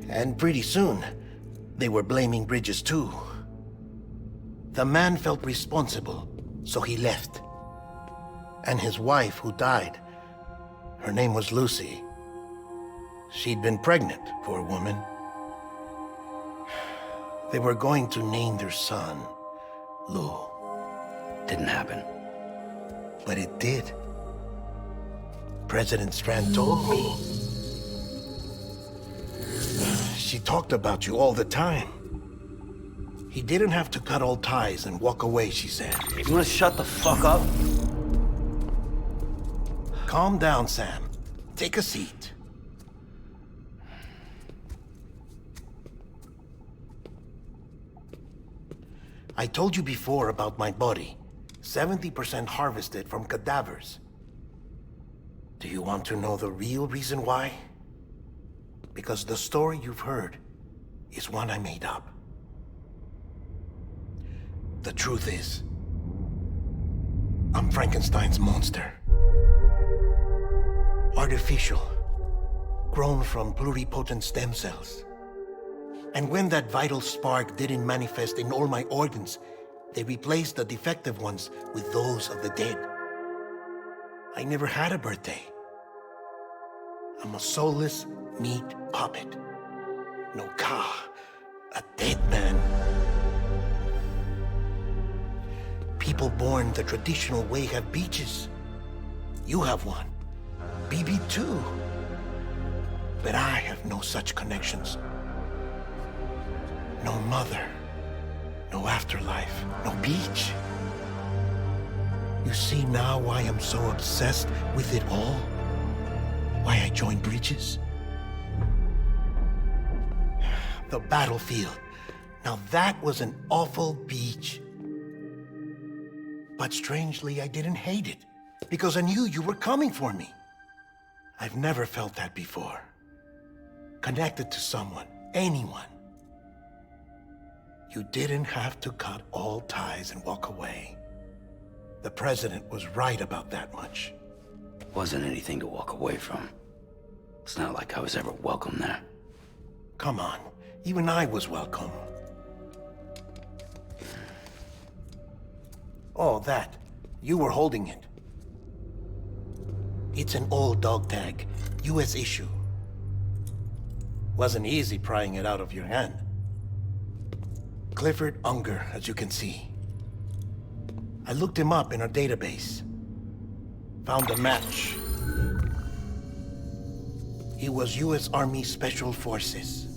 And pretty soon, they were blaming Bridges too. The man felt responsible, so he left. And his wife, who died, her name was Lucy. She'd been pregnant, poor woman. They were going to name their son Lou. Didn't happen. But it did. President Strand told me. She talked about you all the time. He didn't have to cut all ties and walk away, she said. You wanna shut the fuck up? Calm down, Sam. Take a seat. I told you before about my body. 70% harvested from cadavers. Do you want to know the real reason why? Because the story you've heard is one I made up. The truth is, I'm Frankenstein's monster. Artificial, grown from pluripotent stem cells. And when that vital spark didn't manifest in all my organs, they replaced the defective ones with those of the dead. I never had a birthday. I'm a soulless meat puppet. No ka, a dead man. People born the traditional way have beaches. You have one. BB too. But I have no such connections. No mother, no afterlife, no beach. You see now why I'm so obsessed with it all? Why I joined Bridges? The battlefield. Now that was an awful beach. But strangely, I didn't hate it, because I knew you were coming for me. I've never felt that before. Connected to someone, anyone. You didn't have to cut all ties and walk away. The president was right about that much. Wasn't anything to walk away from. It's not like I was ever welcome there. Come on, even I was welcome. Oh, that. You were holding it. It's an old dog tag, US issue. Wasn't easy prying it out of your hand. Clifford Unger, as you can see. I looked him up in our database. Found a match. He was US Army Special Forces.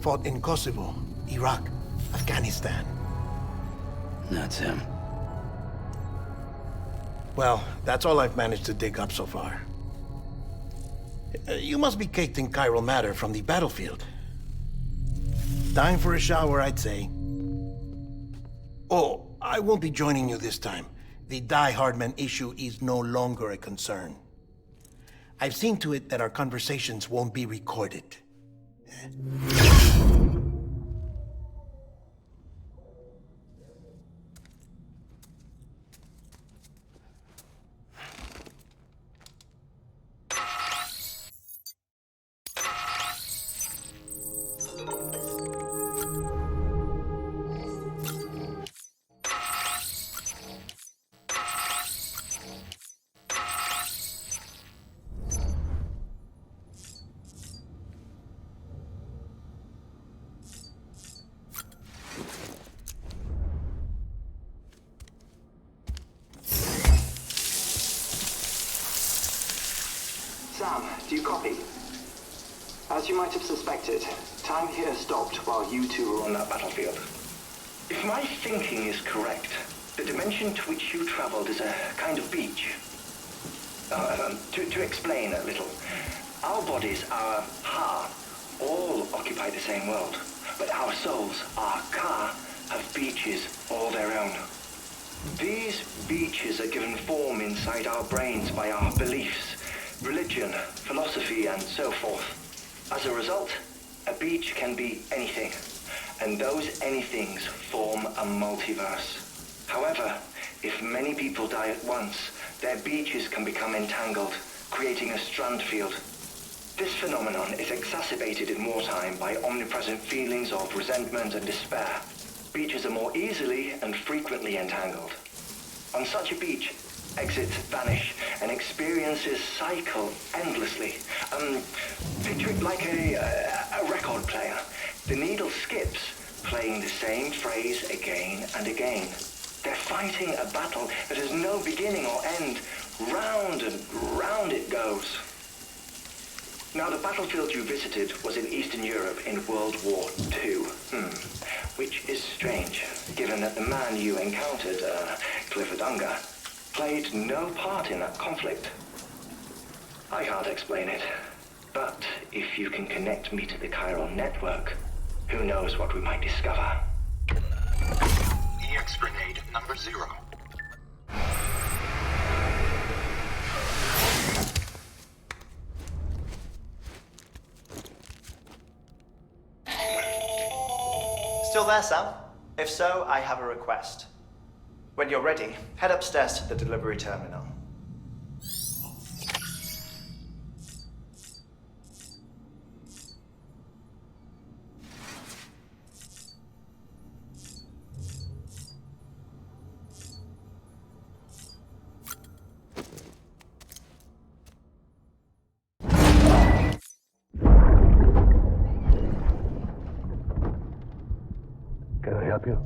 Fought in Kosovo, Iraq, Afghanistan. That's him. Well, that's all I've managed to dig up so far. You must be caked in chiral matter from the battlefield. Time for a shower, I'd say. Oh, I won't be joining you this time. The Die Hardman issue is no longer a concern. I've seen to it that our conversations won't be recorded. Sam, do you copy? As you might have suspected, time here stopped while you two were on that battlefield. If my thinking is correct, the dimension to which you traveled is a kind of beach. To explain a little, our bodies, our ha, all occupy the same world, but our souls, our ka, have beaches all their own. These beaches are given form inside our brains by our beliefs, religion, philosophy, and so forth. As a result, a beach can be anything, and those anythings form a multiverse. However, if many people die at once, their beaches can become entangled, creating a strand field. This phenomenon is exacerbated in wartime by omnipresent feelings of resentment and despair. Beaches are more easily and frequently entangled. On such a beach, exits vanish and experiences cycle endlessly. Picture it like a record player. The needle skips, playing the same phrase again and again. They're fighting a battle that has no beginning or end. Round and round it goes. Now, the battlefield you visited was in Eastern Europe in World War II. Which is strange, given that the man you encountered, Clifford Unger, played no part in that conflict. I can't explain it, but if you can connect me to the chiral network, who knows what we might discover. EX grenade number 0. Still there, Sam? If so, I have a request. When you're ready, head upstairs to the delivery terminal. Can I help you?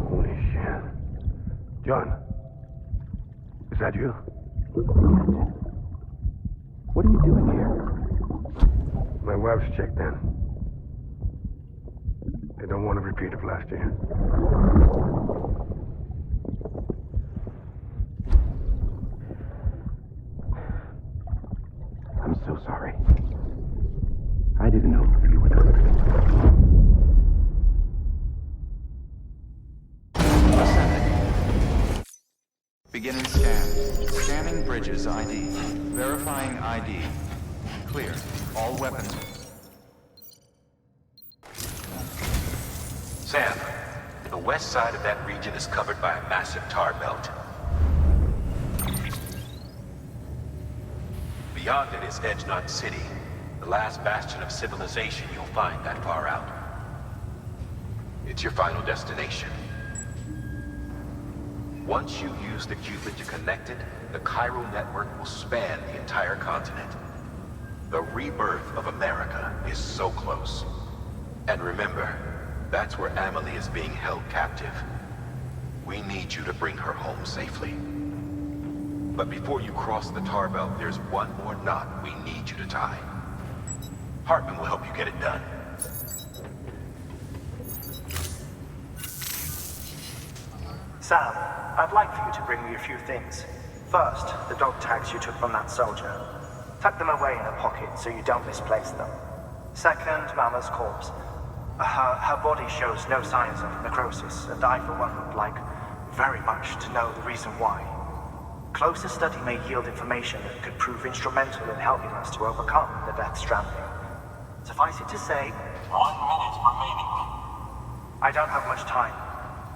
Holy shit. John, is that you? What are you doing here? My wife's checked in. They don't want to repeat of last year. I'm so sorry. I didn't know you were there. Beginning scan. Scanning bridges ID. Verifying ID. Clear. All weapons. Sam, the west side of that region is covered by a massive tar belt. Beyond it is Edgenut City, the last bastion of civilization you'll find that far out. It's your final destination. Once you use the Cupid to connect it, the chiral network will span the entire continent. The rebirth of America is so close. And remember, that's where Amelie is being held captive. We need you to bring her home safely. But before you cross the tar belt, there's one more knot we need you to tie. Hartman will help you get it done. Sam, I'd like for you to bring me a few things. First, the dog tags you took from that soldier. Tuck them away in a pocket so you don't misplace them. Second, Mama's corpse. Her body shows no signs of necrosis, and I, for one, would like very much to know the reason why. Closer study may yield information that could prove instrumental in helping us to overcome the Death Stranding. Suffice it to say, 1 minute remaining. I don't have much time.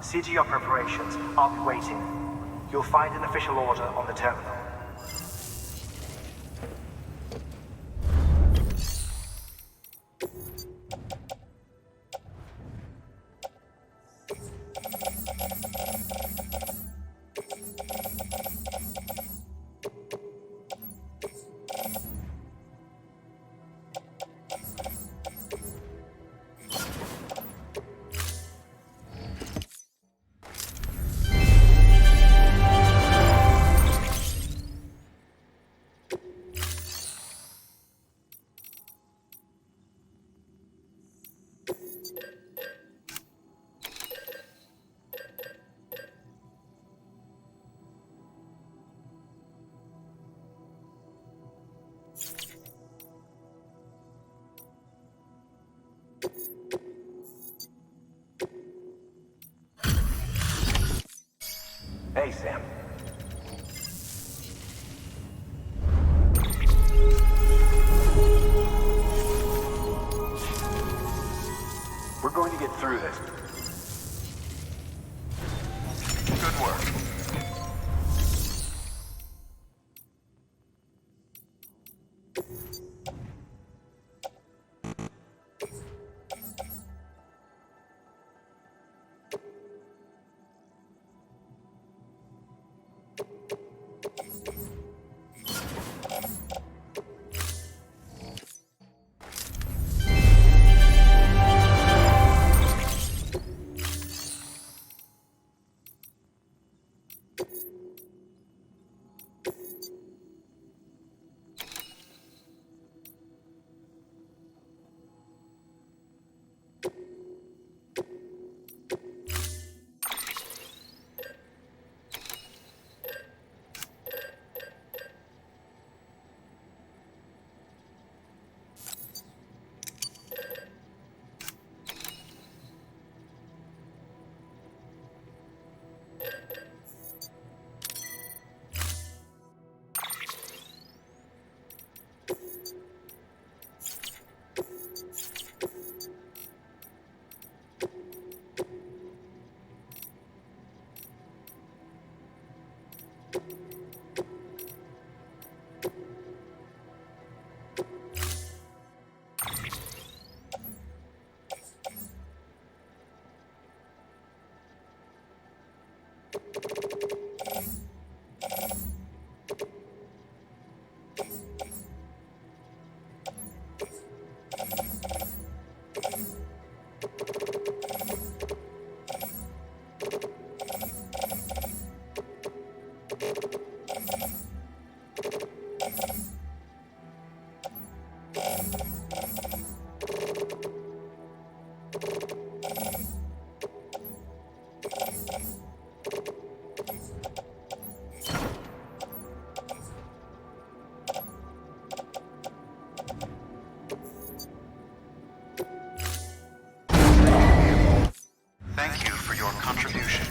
See to your preparations. I'll be waiting. You'll find an official order on the terminal. Hey, Sam. We're going to get through this. Good work. your contribution.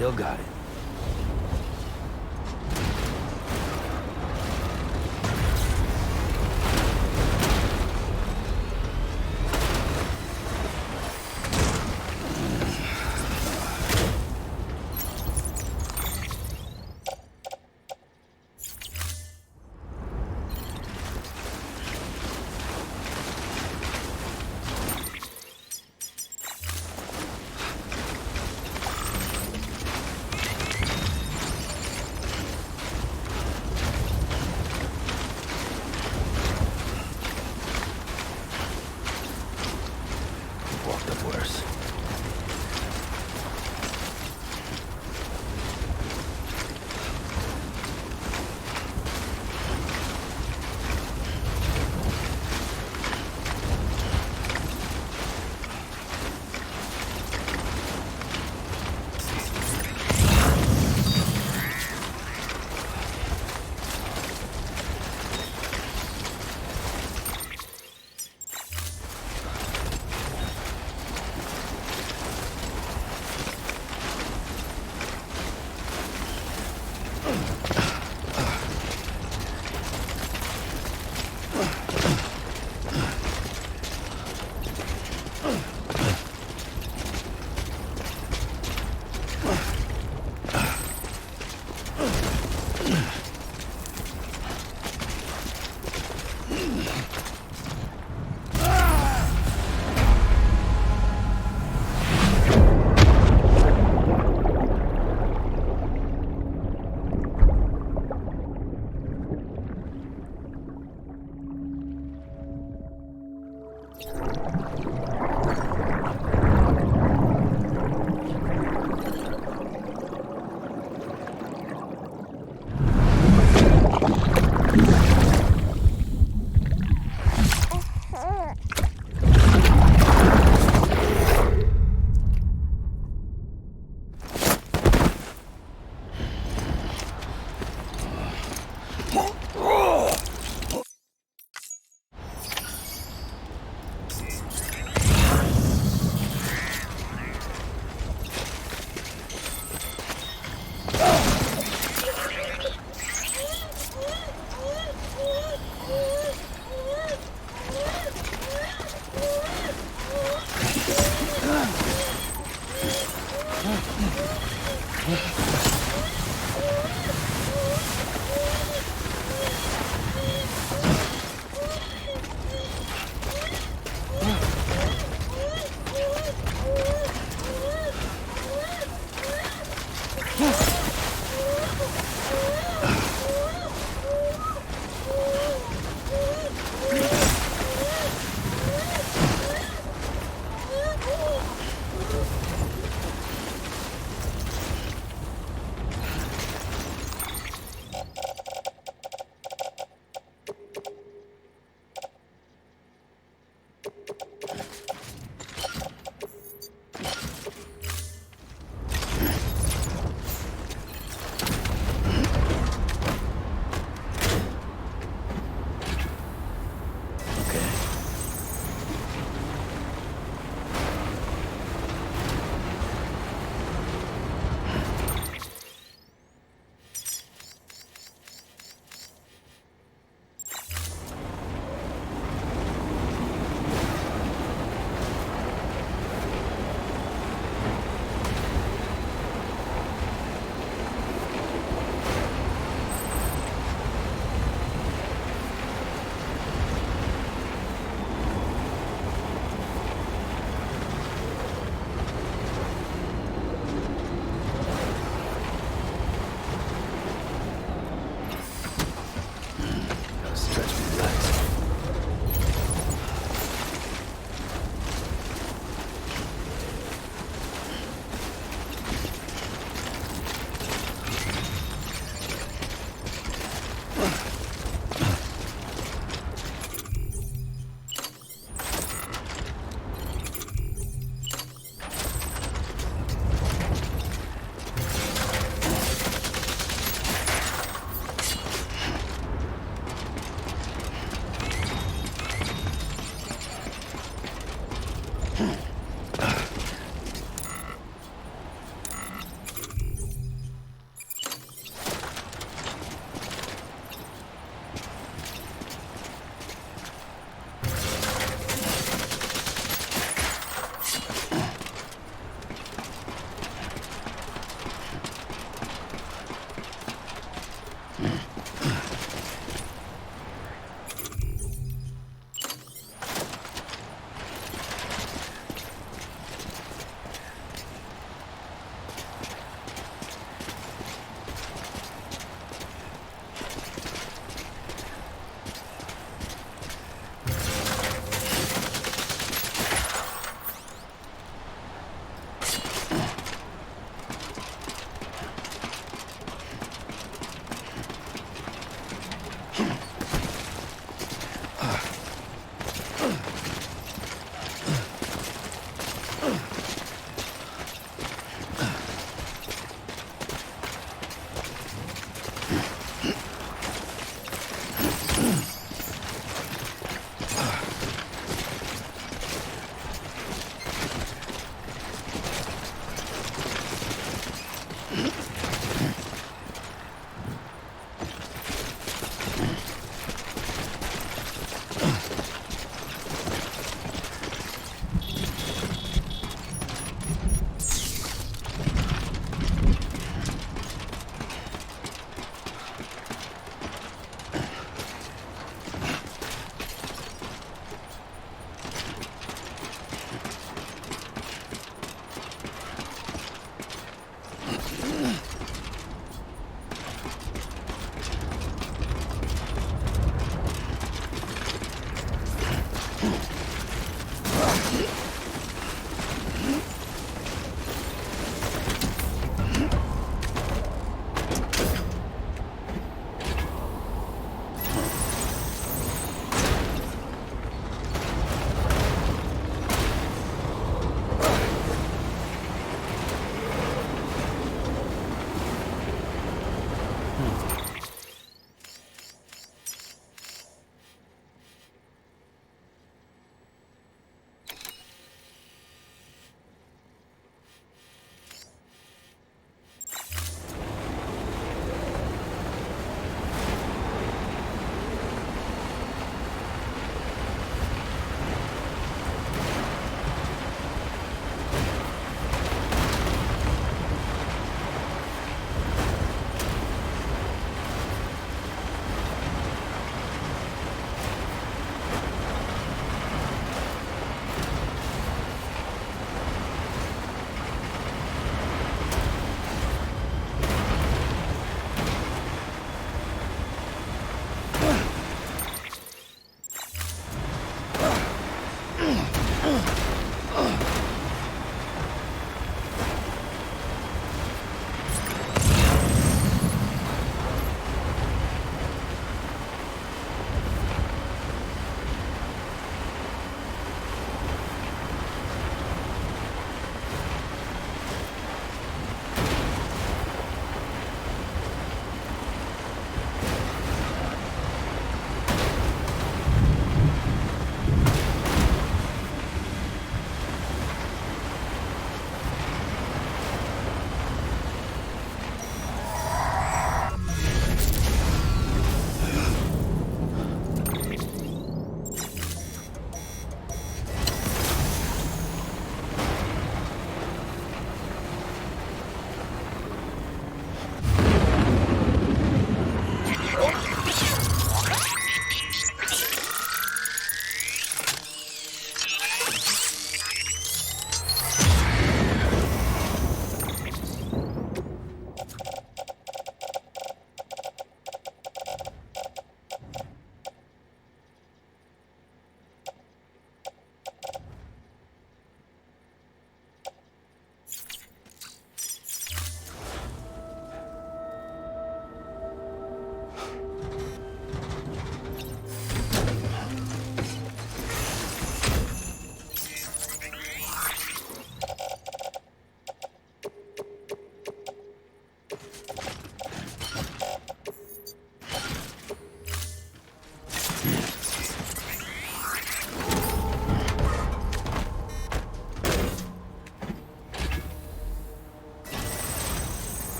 Still got it. Walked up worse.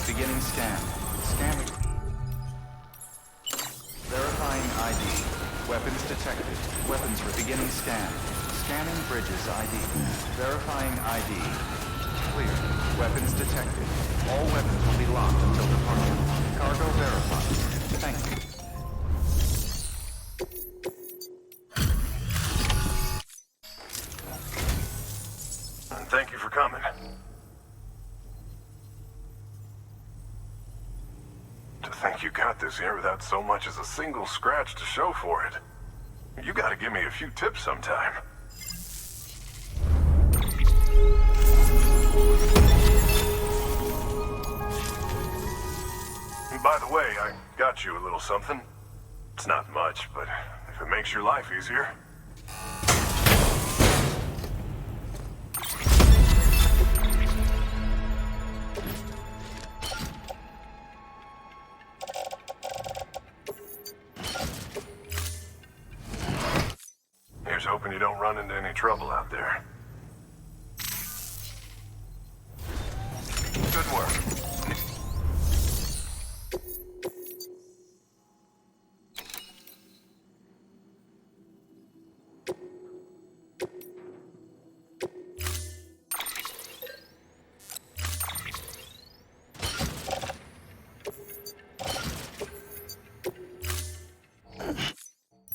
Beginning scan. Scanning. Verifying ID. Weapons detected. Weapons beginning scan. Scanning bridges ID. Verifying ID. Clear. Weapons detected. All weapons will be locked until departure. Cargo verified. Thank you. Thank you for coming. To think you got this here without so much as a single scratch to show for it. You gotta give me a few tips sometime. By the way, I got you a little something. It's not much, but if it makes your life easier. Here's hoping you don't run into any trouble out there. Good work.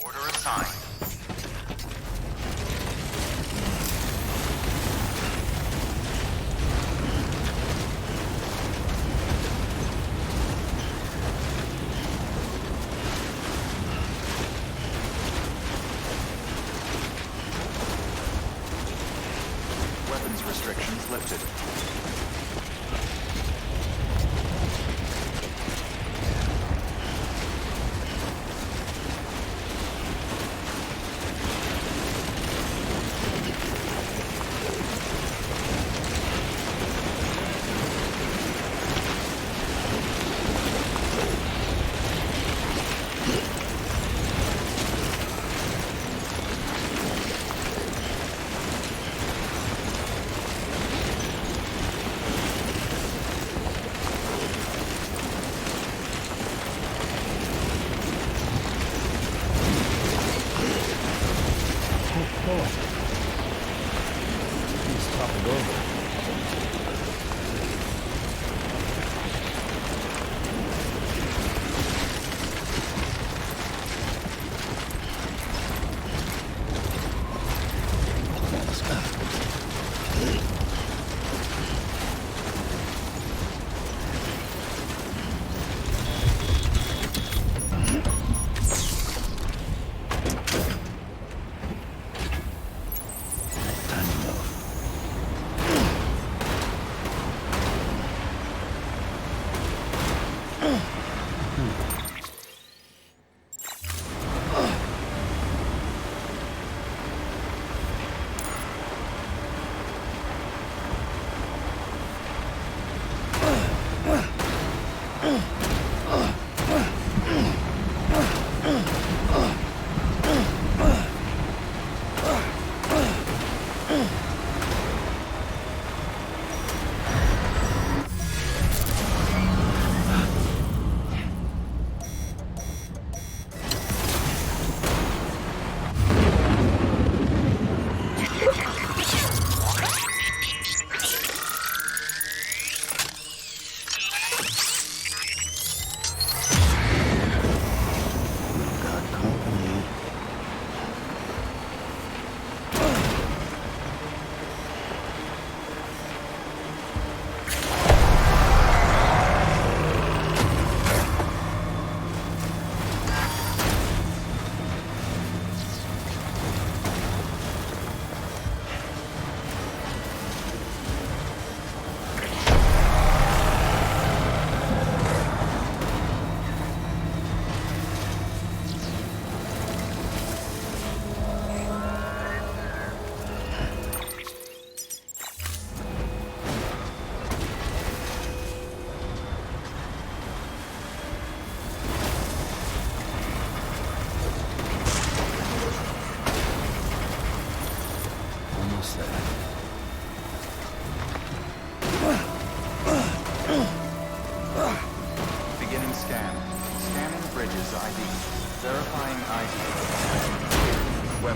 Order assigned.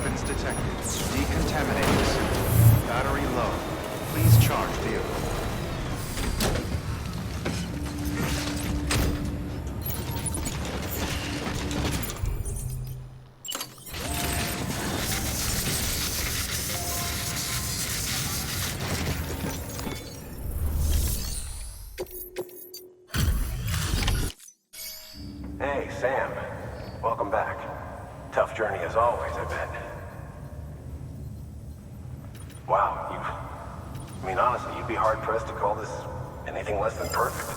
Weapons detected. Decontaminating. Battery low. Please charge vehicle. Hey, Sam. Welcome back. Tough journey as always, I bet. Wow, I mean, honestly, you'd be hard-pressed to call this anything less than perfect.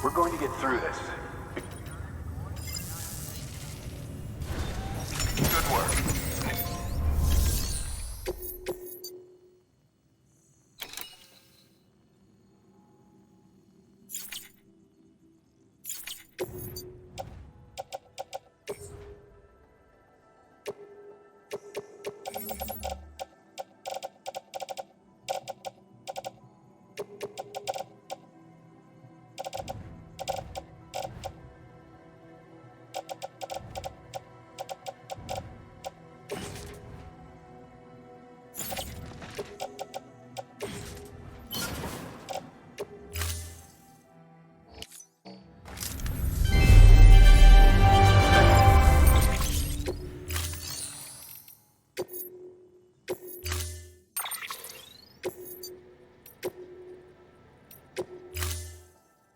We're going to get through this. Good work.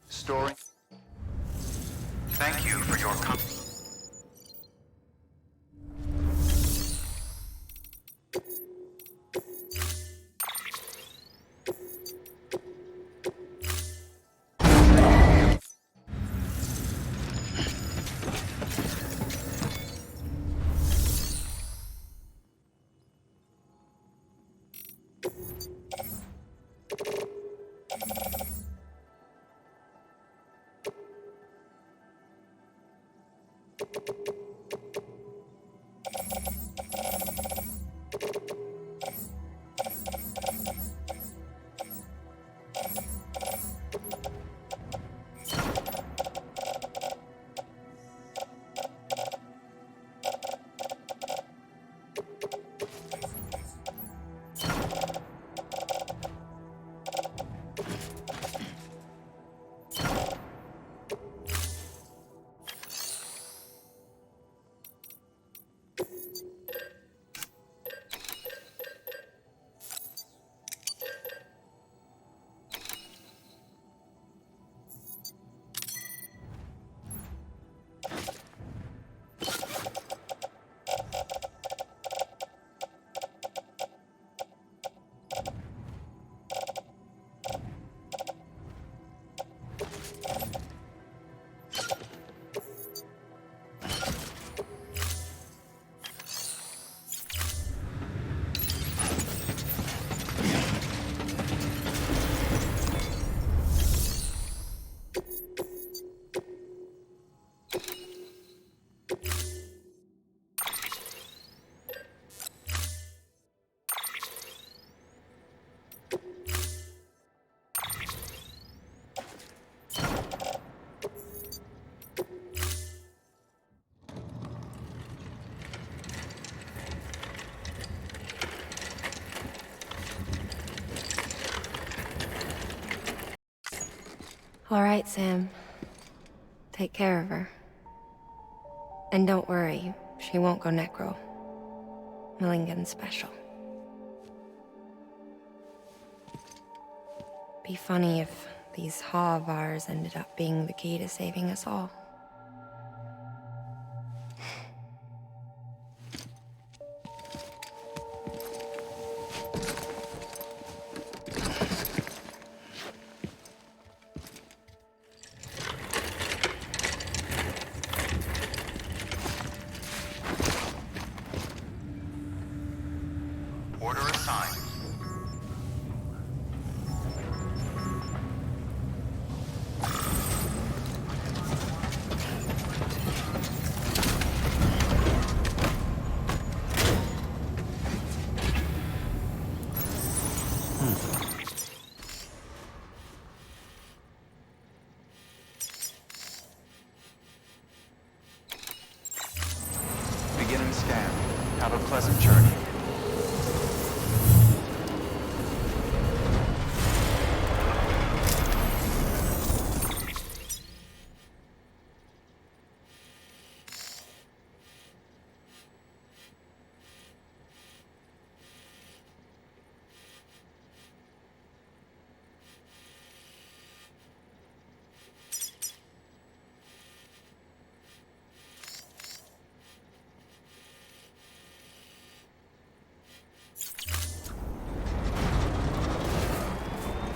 Storing. Thank you for your All right, Sam. Take care of her. And don't worry, she won't go necro. Millingan's special. Be funny if these Ha of ours ended up being the key to saving us all. order assigned. journey.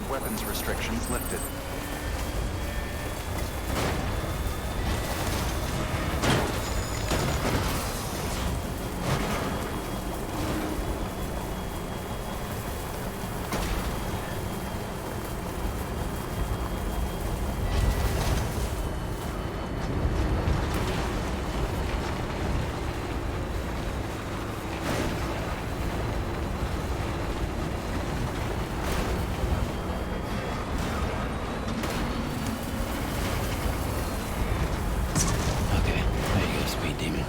Weapons restrictions lifted. Okay, there you go, Speed Demon.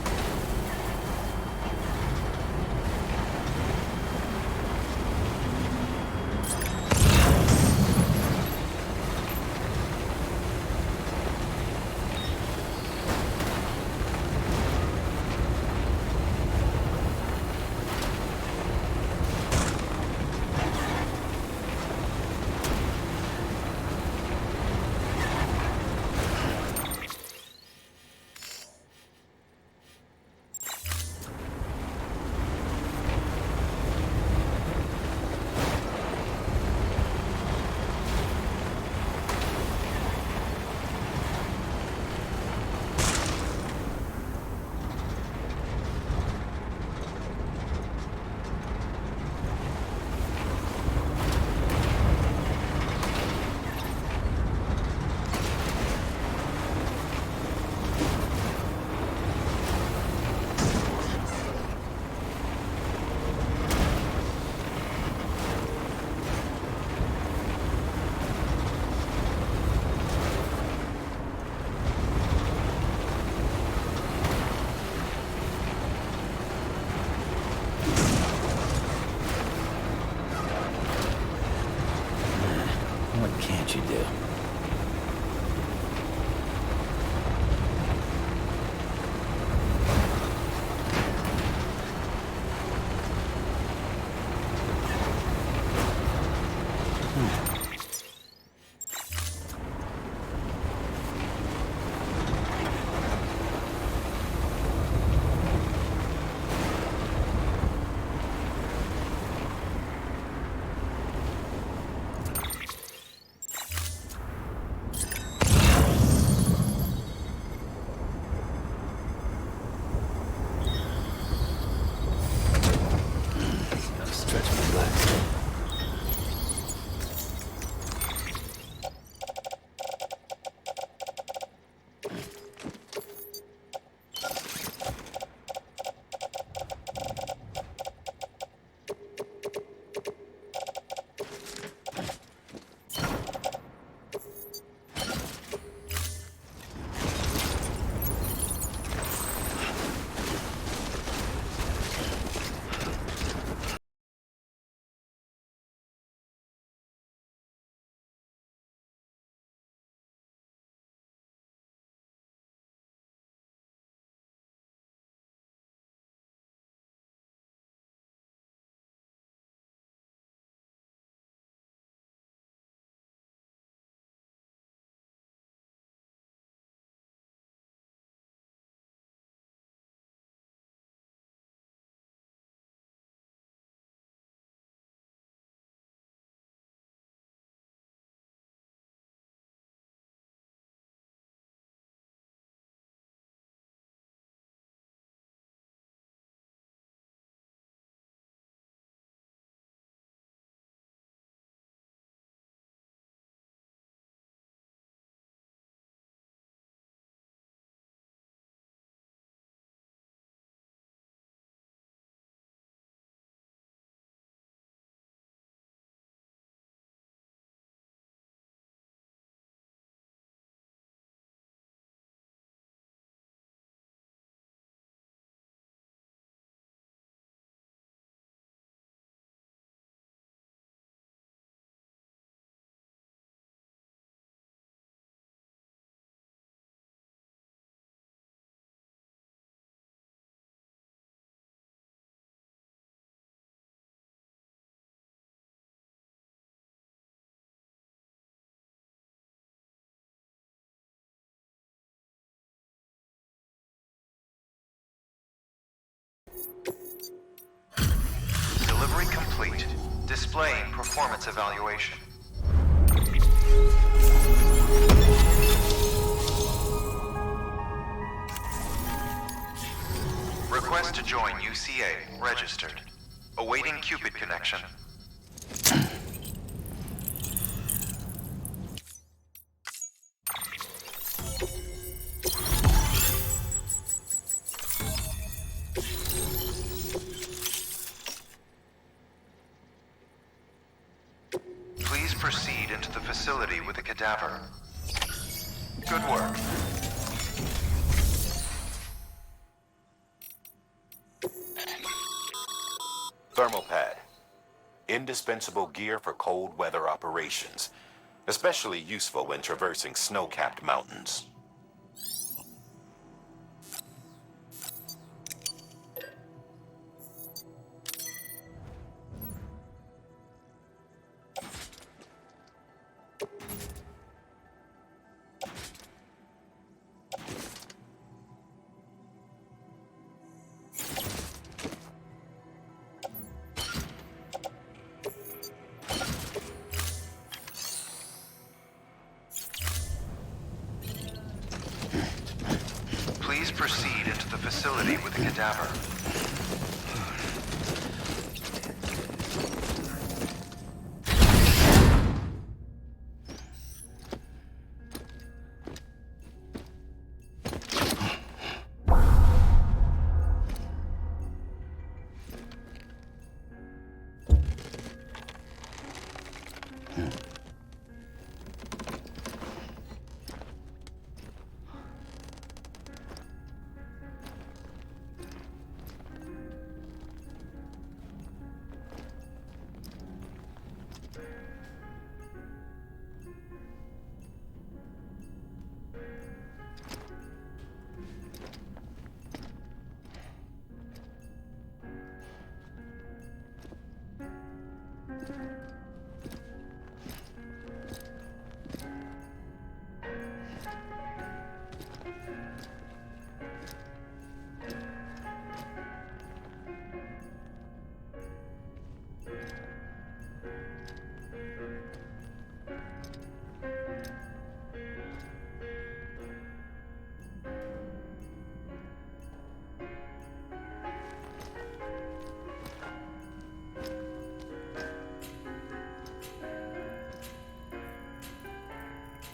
What can't you do? Delivery complete. Displaying performance evaluation. Request to join UCA. Registered. Awaiting Cupid connection. Please proceed into the facility with the cadaver. Good work. Thermal pad. Indispensable gear for cold weather operations. Especially useful when traversing snow-capped mountains. Please proceed into the facility with the cadaver.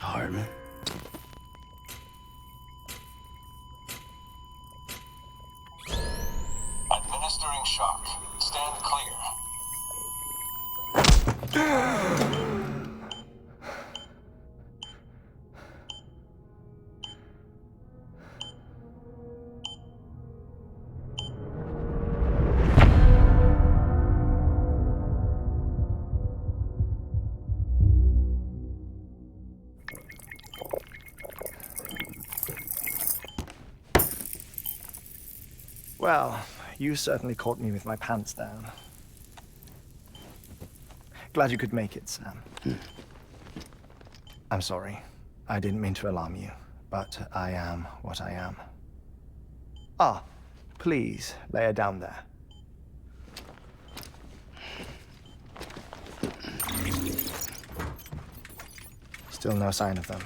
Hartman? Administering shock. Stand clear. Well, you certainly caught me with my pants down. Glad you could make it, Sam. I'm sorry. I didn't mean to alarm you, but I am what I am. Ah, please, lay her down there. Still no sign of them.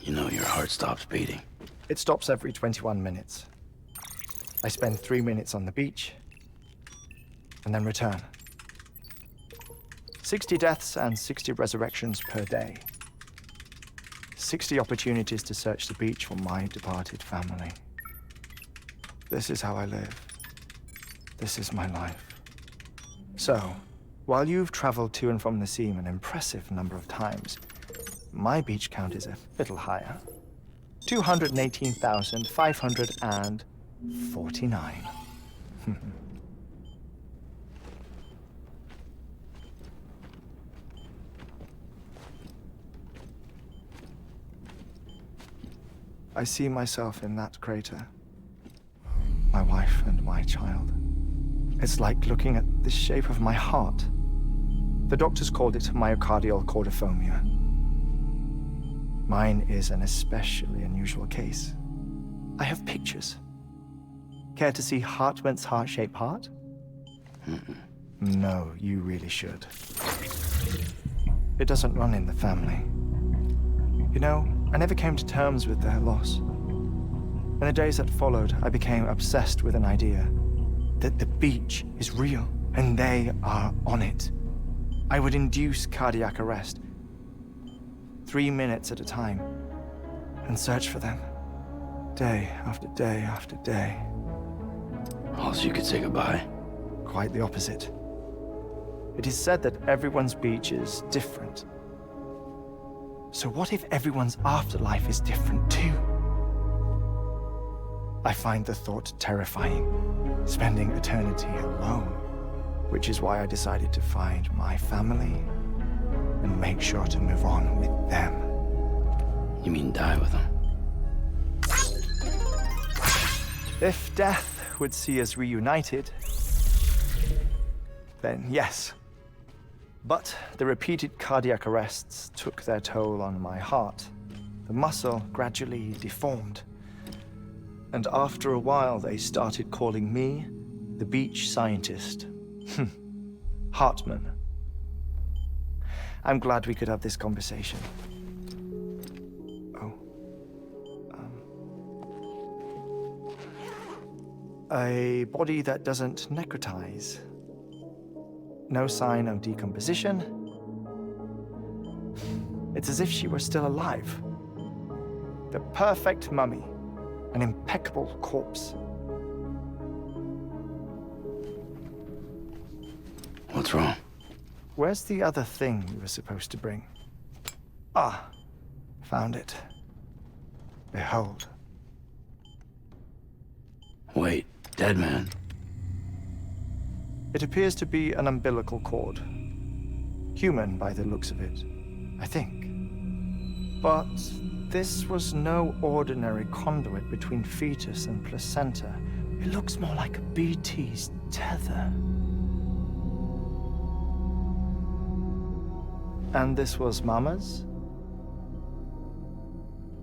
You know your heart stops beating. It stops every 21 minutes. I spend 3 minutes on the beach, and then return. 60 deaths and 60 resurrections per day. 60 opportunities to search the beach for my departed family. This is how I live. This is my life. So, while you've traveled to and from the seam an impressive number of times, my beach count is a little higher. 218,549. I see myself in that crater. My wife and my child. It's like looking at the shape of my heart. The doctors called it myocardial cordiformia. Mine is an especially unusual case. I have pictures. Care to see Hartman's heart-shaped heart? No, you really should. It doesn't run in the family. You know, I never came to terms with their loss. In the days that followed, I became obsessed with an idea that the beach is real and they are on it. I would induce cardiac arrest, 3 minutes at a time, and search for them, day after day after day. Also, you could say goodbye. Quite the opposite. It is said that everyone's beach is different. So what if everyone's afterlife is different too? I find the thought terrifying, spending eternity alone, which is why I decided to find my family and make sure to move on with them. You mean die with them? If death would see us reunited, then yes. But the repeated cardiac arrests took their toll on my heart. The muscle gradually deformed. And after a while, they started calling me the beach scientist. Hartman. I'm glad we could have this conversation. A body that doesn't necrotize. No sign of decomposition. It's as if she were still alive. The perfect mummy. An impeccable corpse. What's wrong? Where's the other thing you were supposed to bring? Ah, found it. Behold. Wait, dead man? It appears to be an umbilical cord. Human by the looks of it, I think. But this was no ordinary conduit between fetus and placenta. It looks more like a BT's tether. And this was Mama's?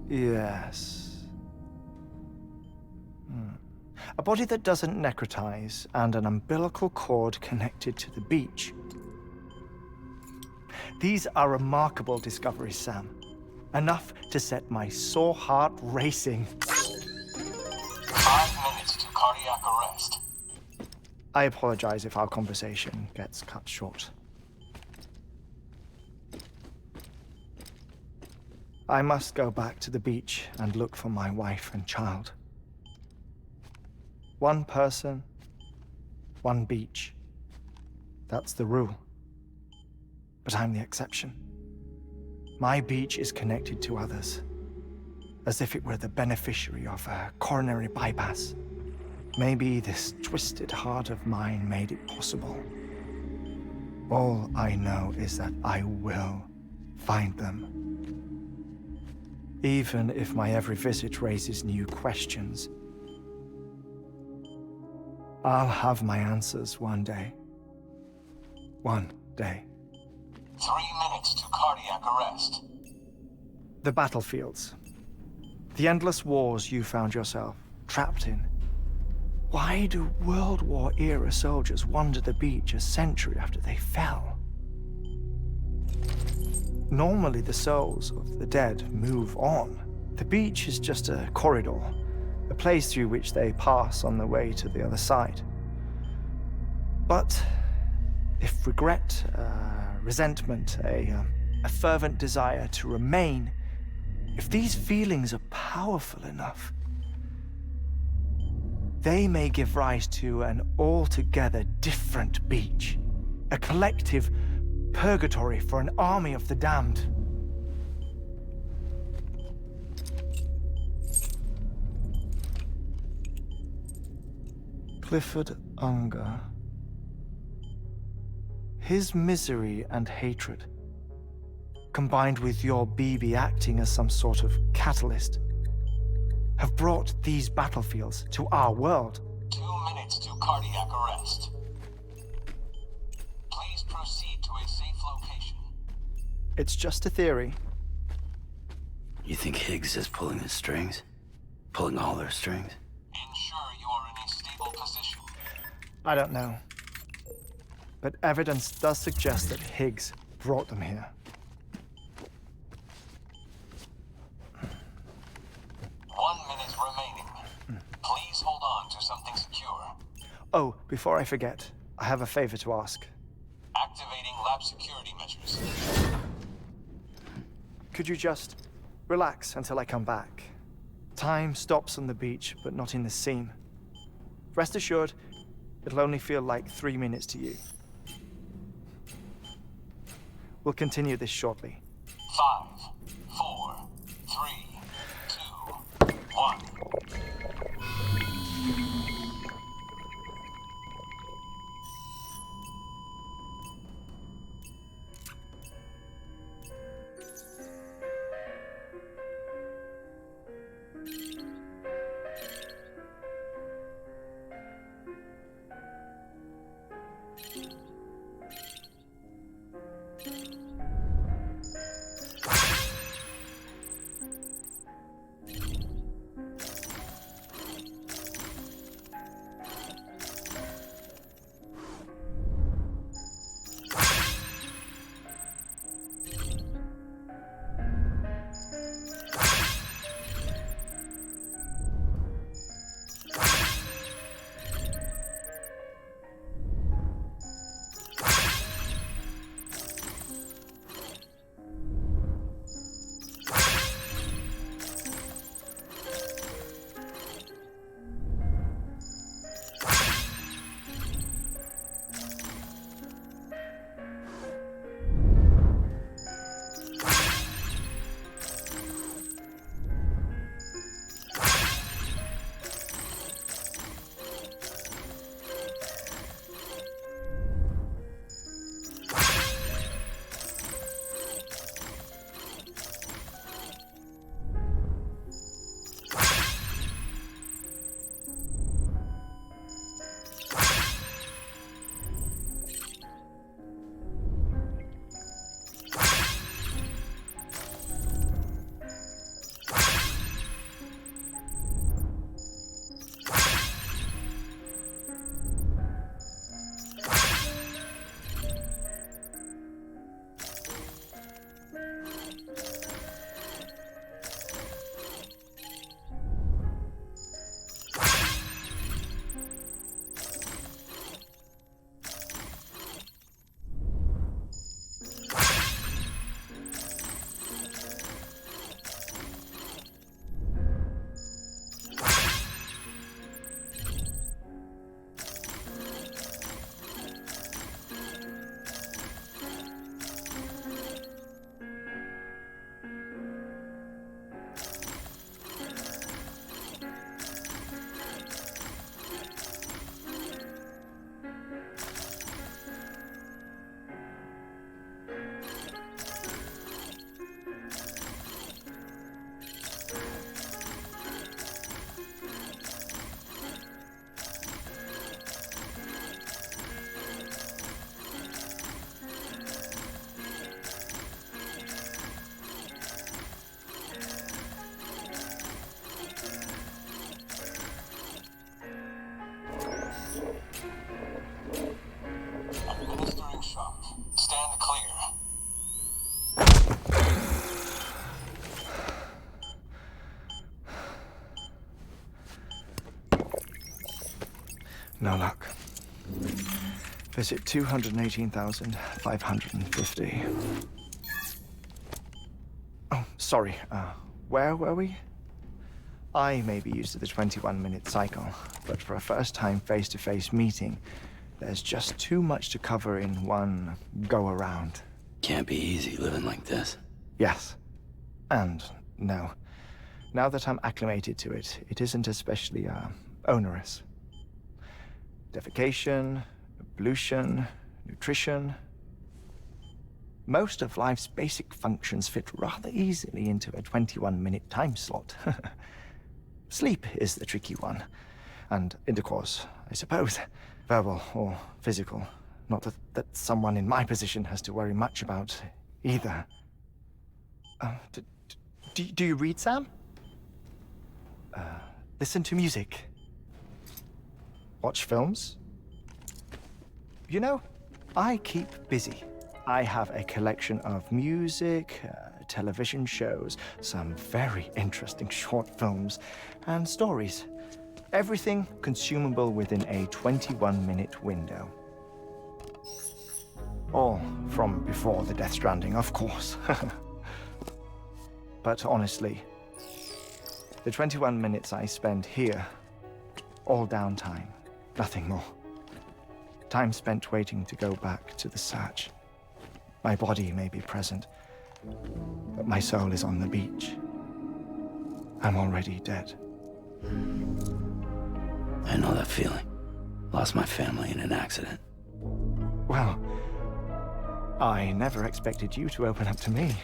Yes. A body that doesn't necrotize and an umbilical cord connected to the beach. These are remarkable discoveries, Sam. Enough to set my sore heart racing. 5 minutes to cardiac arrest. I apologize if our conversation gets cut short. I must go back to the beach and look for my wife and child. One person, one beach. That's the rule. But I'm the exception. My beach is connected to others, as if it were the beneficiary of a coronary bypass. Maybe this twisted heart of mine made it possible. All I know is that I will find them. Even if my every visit raises new questions, I'll have my answers one day. One day. 3 minutes to cardiac arrest. The battlefields. The endless wars you found yourself trapped in. Why do World War-era soldiers wander the beach a century after they fell? Normally, the souls of the dead move on. The beach is just a corridor, a place through which they pass on the way to the other side. But if regret, resentment, a fervent desire to remain, if these feelings are powerful enough, they may give rise to an altogether different beach, a collective purgatory for an army of the damned. Clifford Unger. His misery and hatred, combined with your BB acting as some sort of catalyst, have brought these battlefields to our world. 2 minutes to cardiac arrest. Please proceed to a safe location. It's just a theory. You think Higgs is pulling the strings? Pulling all their strings? Ensure you are in a stable position. I don't know. But evidence does suggest that Higgs brought them here. 1 minute remaining. Please hold on to something secure. Oh, before I forget, I have a favor to ask. Activating lab security measures. Could you just relax until I come back? Time stops on the beach, but not in the scene. Rest assured, it'll only feel like 3 minutes to you. We'll continue this shortly. 5, 4, 3, 2, 1. Administering shock. Stand clear. No luck. Visit 218,550. Oh, sorry. Where were we? I may be used to the 21-minute cycle, but for a first-time face-to-face meeting, there's just too much to cover in one go-around. Can't be easy living like this. Yes. And no. Now that I'm acclimated to it, it isn't especially, onerous. Defecation, pollution, nutrition. Most of life's basic functions fit rather easily into a 21-minute time slot. Sleep is the tricky one. And intercourse, I suppose. Verbal or physical. Not that someone in my position has to worry much about either. Do you read, Sam? listen to music. Watch films. You know, I keep busy. I have a collection of music, television shows, some very interesting short films, and stories. Everything consumable within a 21-minute window. All from before the Death Stranding, of course. But honestly, the 21 minutes I spend here, all downtime, nothing more. Time spent waiting to go back to the search. My body may be present, but my soul is on the beach. I'm already dead. I know that feeling. Lost my family in an accident. Well, I never expected you to open up to me.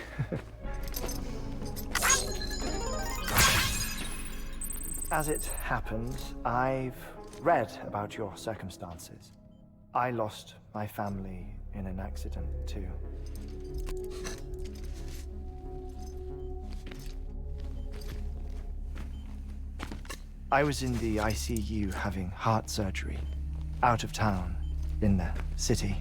As it happens, I've read about your circumstances. I lost my family in an accident, too. I was in the ICU having heart surgery, out of town, in the city.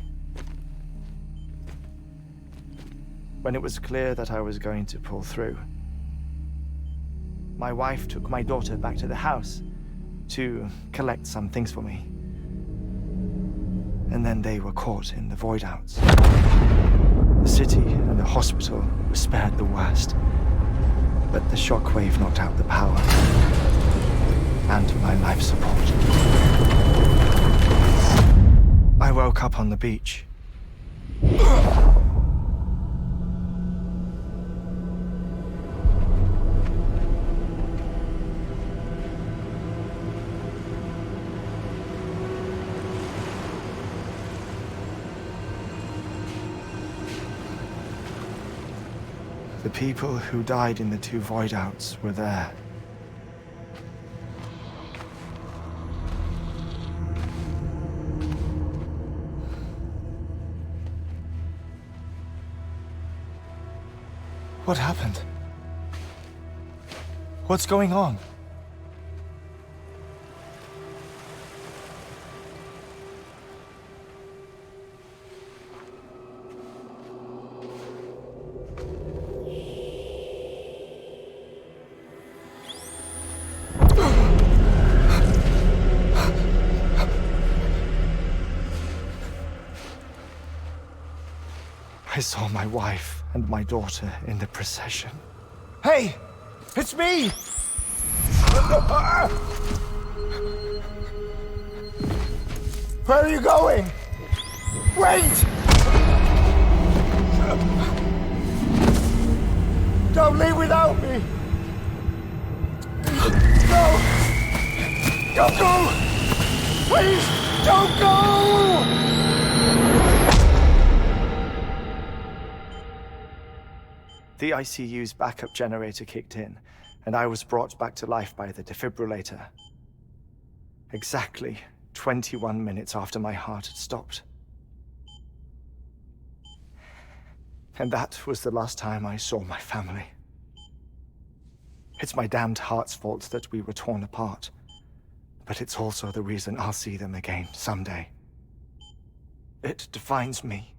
When it was clear that I was going to pull through, my wife took my daughter back to the house to collect some things for me. And then they were caught in the void outs. The city and the hospital were spared the worst, but the shockwave knocked out the power and my life support. I woke up on the beach. The people who died in the two void outs were there. What happened? What's going on? I saw my wife and my daughter in the procession. Hey! It's me! Where are you going? Wait! Don't leave without me! No! Don't go! Please, don't go! The ICU's backup generator kicked in, and I was brought back to life by the defibrillator. Exactly 21 minutes after my heart had stopped. And that was the last time I saw my family. It's my damned heart's fault that we were torn apart, but it's also the reason I'll see them again someday. It defines me.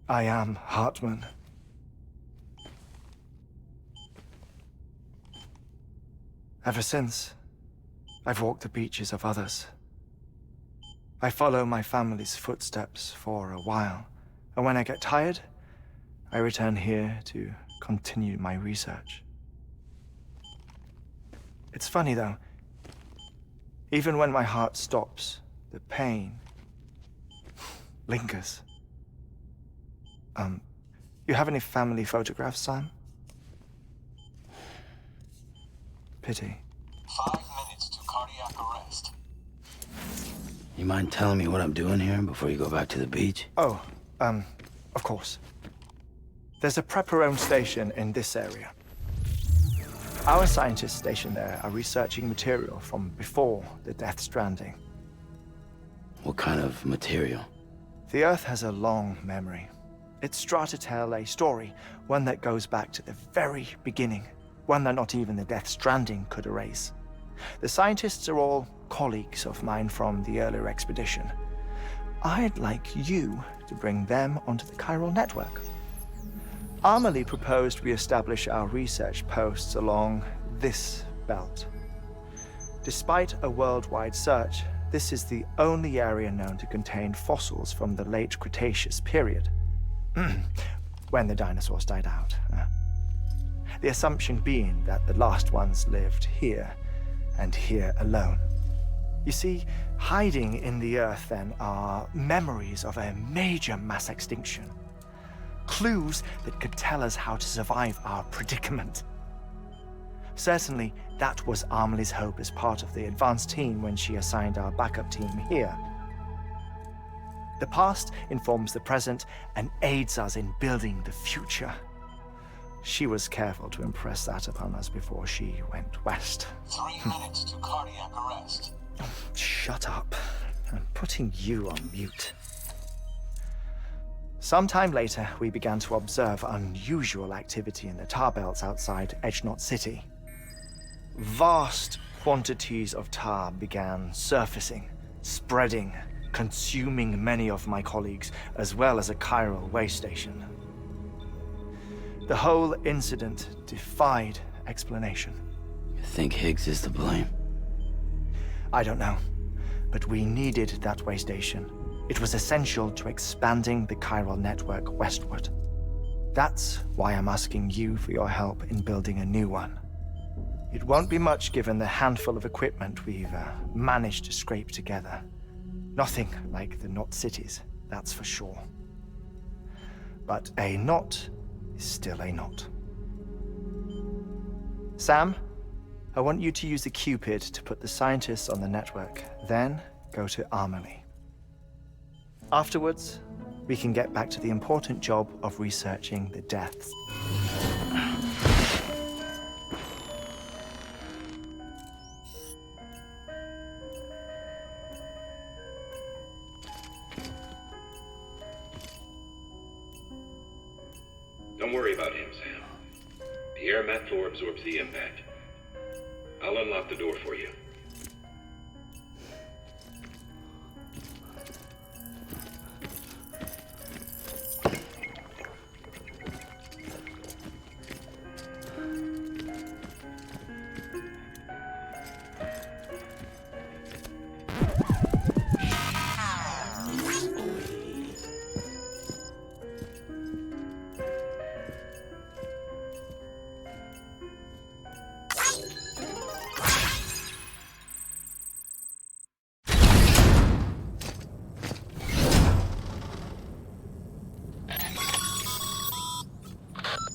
I am Hartman. Ever since, I've walked the beaches of others. I follow my family's footsteps for a while, and when I get tired, I return here to continue my research. It's funny though, even when my heart stops, the pain lingers. You have any family photographs, Sam? Pity. 5 minutes to cardiac arrest. You mind telling me what I'm doing here before you go back to the beach? Oh, of course. There's a Prepperone station in this area. Our scientists stationed there are researching material from before the Death Stranding. What kind of material? The Earth has a long memory. It's trying to tell a story, one that goes back to the very beginning. one that not even the Death Stranding could erase. The scientists are all colleagues of mine from the earlier expedition. I'd like you to bring them onto the chiral network. Amelie proposed we establish our research posts along this belt. Despite a worldwide search, this is the only area known to contain fossils from the late Cretaceous period, when the dinosaurs died out. The assumption being that the last ones lived here, and here alone. You see, hiding in the Earth, then, are memories of a major mass extinction. Clues that could tell us how to survive our predicament. Certainly, that was Amelie's hope as part of the advanced team when she assigned our backup team here. The past informs the present and aids us in building the future. She was careful to impress that upon us before she went west. 3 minutes to cardiac arrest. Shut up. I'm putting you on mute. Sometime later, we began to observe unusual activity in the tar belts outside Edgenot City. Vast quantities of tar began surfacing, spreading, consuming many of my colleagues, as well as a chiral way station. The whole incident defied explanation. You think Higgs is to blame? I don't know, but we needed that way station. It was essential to expanding the chiral network westward. That's why I'm asking you for your help in building a new one. It won't be much given the handful of equipment we've managed to scrape together. Nothing like the Knot cities, that's for sure. But a knot is still a knot. Sam, I want you to use the Cupid to put the scientists on the network, then go to Amelie. Afterwards, we can get back to the important job of researching the deaths. Don't worry about him, Sam. The air mat floor absorbs the impact. I'll unlock the door for you.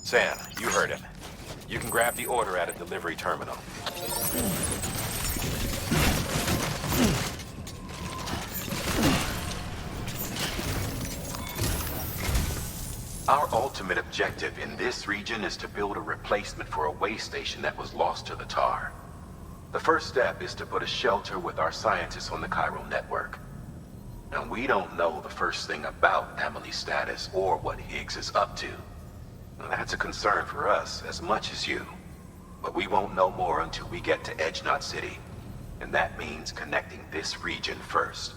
Sam, you heard him. You can grab the order at a delivery terminal. Our ultimate objective in this region is to build a replacement for a way station that was lost to the tar. The first step is to put a shelter with our scientists on the chiral network. Now, we don't know the first thing about Amelie's status or what Higgs is up to. Now, that's a concern for us as much as you. But we won't know more until we get to Edgenot City. And that means connecting this region first.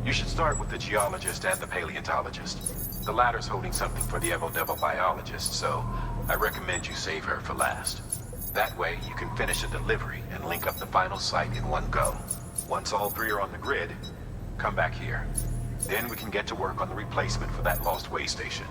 You should start with the geologist and the paleontologist. The latter's holding something for the Evo-Devo biologist, so I recommend you save her for last. That way, you can finish a delivery and link up the final site in one go. Once all three are on the grid, come back here. Then we can get to work on the replacement for that lost way station.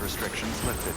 restrictions lifted.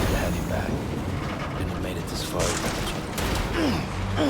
To have you back. Couldn't have made it this far without you.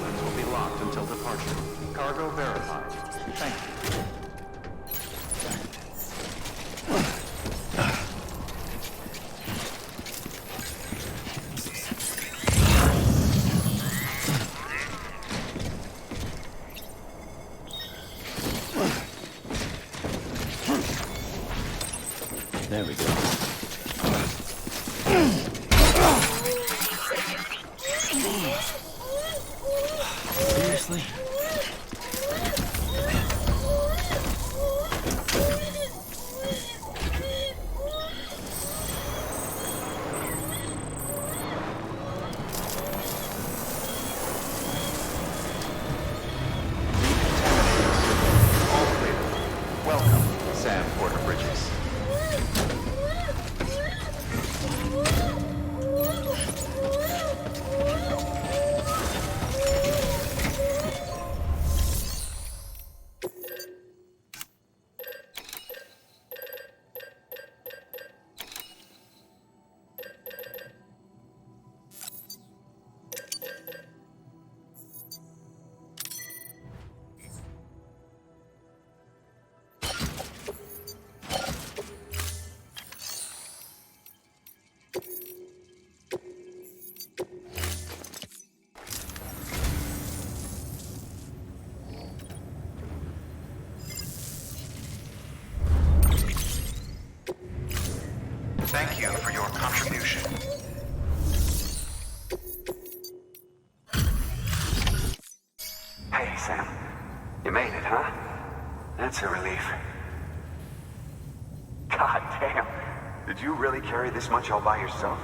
weapons will be locked until departure. Cargo verified. Thank you. There we go. Seriously? All clear. Welcome, Sam Porter Bridges. Thank you for your contribution. Hey, Sam. You made it, huh? That's a relief. God damn. Did you really carry this much all by yourself?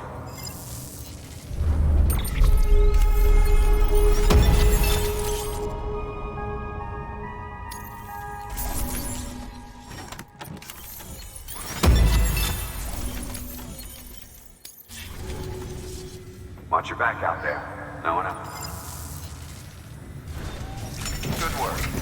Watch your back out there. No one else. Good work.